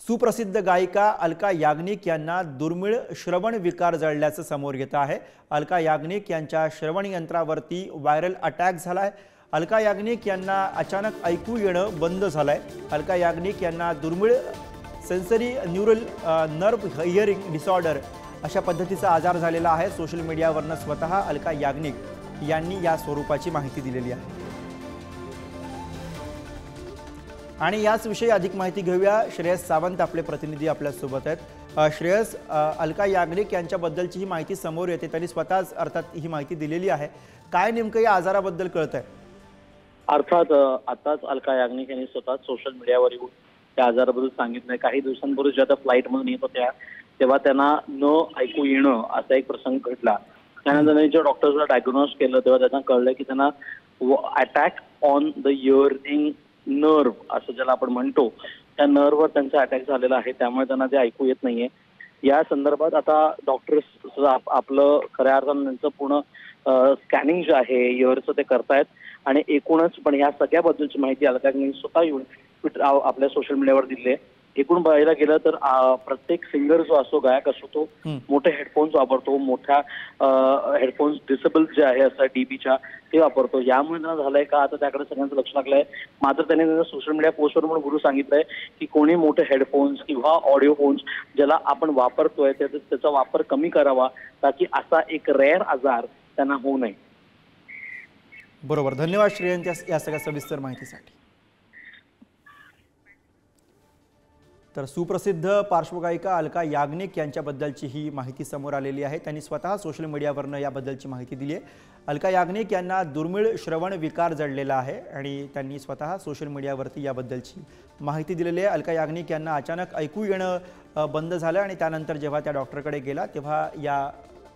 सुप्रसिद्ध गायिका अलका याग्निक यांना दुर्मिळ श्रवण विकार जळल्याचं समोर येत आहे। अलका याग्निक यांच्या श्रवण यंत्रावरती व्हायरल अटॅक झालाय। अलका याग्निक यांना अचानक ऐकू येणं बंद झालंय। अलका याग्निक यांना दुर्मिळ sensory neural nerve hearing disorder अशा पद्धतीचा आजार झालेला आहे। सोशल मीडियावरनं स्वतः अलका याग्निक यांनी या स्वरूपाची माहिती दिलेली आहे। आणि याच विषयी अधिक माहिती घेऊया। श्रेयस सावंत आपले प्रतिनिधी आपल्या सोबत आहेत। श्रेयस, अलका याग्निक यांच्याबद्दलची ही माहिती समोर येते, त्यांनी स्वतःच अर्थात ही माहिती दिलेली आहे। काय नेमकं या आजाराबद्दल कळतंय? अर्थात आताच अलका याग्निक यांनी स्वतः सोशल मीडियावर येऊन त्या आजाराबद्दल सांगितलंय। काही दिवसांपूर्वी जेव्हा फ्लाईटमधून येत होत्या तेव्हा त्यांना न ऐकू येणं असा एक प्रसंग घडला। त्यानंतर जेव्हा डॉक्टर्सला डायग्नोज केलं तेव्हा त्यांना कळलं की त्यांना attack on the hearing nerve असं ज्याला आपण म्हणतो त्या नर्ववर त्यांचा अटॅक झालेला आहे, त्यामुळे त्यांना ते ऐकू येत नाहीये। या संदर्भात आता डॉक्टर्स आपलं खऱ्या अर्थानं त्यांचं पूर्ण स्कॅनिंग जे आहे इयरचं ते करतायत आणि एकूणच पण या सगळ्याबद्दलची माहिती अलका याग्निक स्वतः येऊन आपल्या सोशल मीडियावर दिली आहे। एकूण बघायला गेलं तर प्रत्येक सिंगर जो असतो, गायक असतो, तो मोठे हेडफोन्स वापरतो, मोठ्या हेडफोन्स डिसेबल जे आहे असं डीबीच्या ते वापरतो। यामुळे त्यांना झालंय का आता त्याकडे सगळ्यांचं लक्ष लागलंय। मात्र त्याने त्यांना सोशल मीडिया पोस्टवर म्हणून गुरु सांगितलंय की कोणी मोठे हेडफोन्स किंवा ऑडिओ फोन्स ज्याला आपण वापरतोय त्याचा वापर कमी करावा, ताकी असा एक रेअर आजार त्यांना होऊ नये। बरोबर, धन्यवाद श्रेयस या सगळ्या सविस्तर माहितीसाठी। तर सुप्रसिद्ध पार्श्वगायिका अलका याग्निक यांच्याबद्दलची ही माहिती समोर आलेली आहे। त्यांनी स्वतः सोशल मीडियावरनं याबद्दलची माहिती दिली आहे। अलका याग्निक यांना दुर्मिळ श्रवण विकार जडलेला आहे आणि त्यांनी स्वतः सोशल मीडियावरती याबद्दलची माहिती दिलेली आहे। अलका याग्निक यांना अचानक ऐकू येणं बंद झालं आणि त्यानंतर जेव्हा त्या डॉक्टरकडे गेला तेव्हा या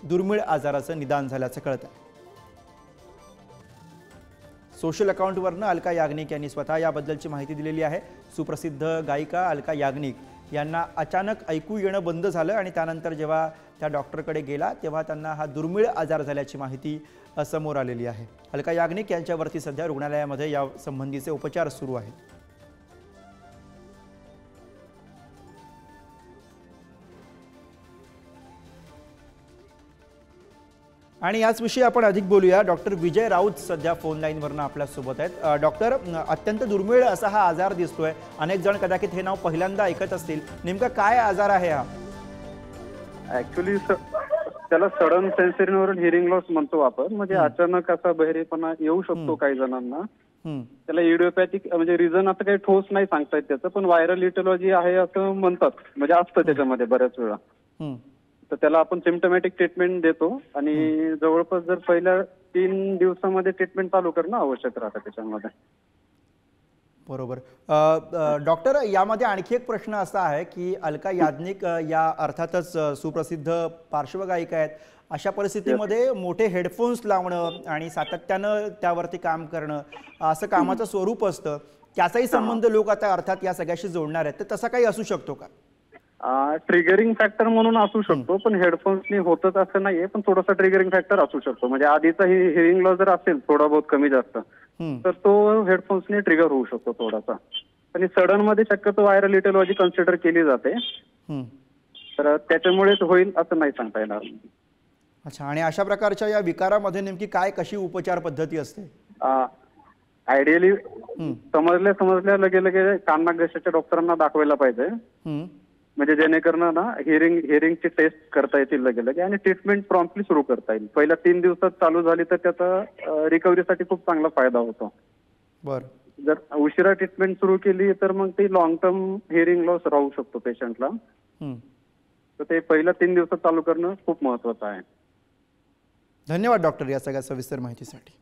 दुर्मिळ आजाराचं निदान झाल्याचं कळतं। सोशल अकाउंटवरनं अलका याग्निक यांनी स्वतः याबद्दलची माहिती दिलेली आहे। सुप्रसिद्ध गायिका अलका याग्निक यांना अचानक ऐकू येणं बंद झालं आणि त्यानंतर जेव्हा त्या डॉक्टरकडे गेला तेव्हा त्यांना हा दुर्मिळ आजार झाल्याची माहिती समोर आलेली आहे। अलका याग्निक यांच्यावरती सध्या रुग्णालयामध्ये या संबंधीचे उपचार सुरू आहेत। आणि याच विषयी आपण अधिक बोलूया। डॉक्टर विजय राऊत सध्या फोन लाईनवरनं आपल्या सोबत आहेत। डॉक्टर, अत्यंत दुर्मिळ असा हा आजार दिसतोय, अनेक जण कदाचित हे नाव पहिल्यांदा ऐकत असतील, नेमका काय आजार आहे हा? ऍक्च्युली त्याला sudden sensory neural hearing loss म्हणतो आपण, म्हणजे अचानक असा बहिरेपणा येऊ शकतो काही जणांना। त्याला इडिओपॅथिक म्हणजे रिझन असं काही ठोस नाही सांगता येत त्याचं, पण व्हायरल इटिओलॉजी आहे असं म्हणतात, म्हणजे असतं त्याच्यामध्ये बऱ्याच वेळा। तर त्याला आपण सिम्पटमॅटिक ट्रीटमेंट देतो आणि जवळपास जर पहिल्या 3 दिवसामध्ये ट्रीटमेंट चालू करणं आवश्यक राहतं त्याच्यामध्ये। बरोबर। डॉक्टर, यामध्ये आणखी एक प्रश्न असा आहे की अलका याग्निक या अर्थातच सुप्रसिद्ध पार्श्वगायिका आहेत, अशा परिस्थितीमध्ये मोठे हेडफोन्स लावणं आणि सातत्यानं त्यावरती काम करणं असं कामाचं स्वरूप असतं, त्याचाही संबंध लोक आता अर्थात या सगळ्याशी जोडणार आहेत, तर तसा काही असू शकतो का? ट्रिगरिंग फॅक्टर म्हणून असू शकतो, पण हेडफोन्सनी होतच असं नाहीये, पण थोडासा ट्रिगरिंग फॅक्टर असू शकतो। म्हणजे आधीचा हिअरिंग लॉस जर असेल थोडा बहुत कमी जास्त तर तो हेडफोन्सनी ट्रिगर होऊ शकतो थोडासा। आणि सडन मध्ये शक्यतो व्हायरल इटिओलॉजी कन्सिडर केली जाते, तर त्याच्यामुळेच होईल असं नाही सांगता येणार। अच्छा, आणि अशा प्रकारच्या या विकारामध्ये नेमकी काय कशी उपचार पद्धती असते? आयडियली समजल्या लगे कान नाक घशाच्या डॉक्टरांना दाखवायला पाहिजे, म्हणजे जेणेकरून ना हिअरिंगची टेस्ट करता येतील लगे आणि ट्रीटमेंट प्रॉम्प्टली सुरू करता येईल। पहिल्या 3 दिवसात चालू झाली तर त्याचा रिकव्हरीसाठी खूप चांगला फायदा होतो। बरं, जर उशिरा ट्रीटमेंट सुरू केली तर मग ती लॉंग टर्म हिअरिंग लॉस राहू शकतो पेशंटला। तर ते पहिल्या 3 दिवसात चालू करणं खूप महत्वाचं आहे। धन्यवाद डॉक्टर या सगळ्या सविस्तर माहितीसाठी।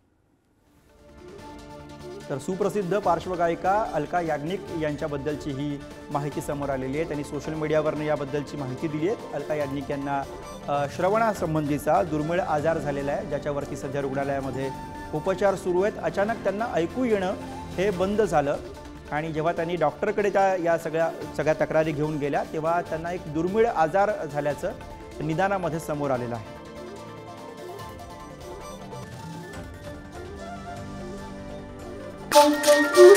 तर सुप्रसिद्ध पार्श्वगायिका अलका याग्निक यांच्याबद्दलची ही माहिती समोर आलेली आहे। त्यांनी सोशल मीडियावरनं याबद्दलची माहिती दिली आहे। अलका याग्निक यांना श्रवणासंबंधीचा दुर्मिळ आजार झालेला आहे, ज्याच्यावरती सध्या रुग्णालयामध्ये उपचार सुरू आहेत। अचानक त्यांना ऐकू येणं हे बंद झालं आणि जेव्हा त्यांनी डॉक्टरकडे या सगळ्या तक्रारी घेऊन गेल्या तेव्हा त्यांना एक दुर्मिळ आजार झाल्याचं निदानामध्ये समोर आलेलं आहे। Thank you.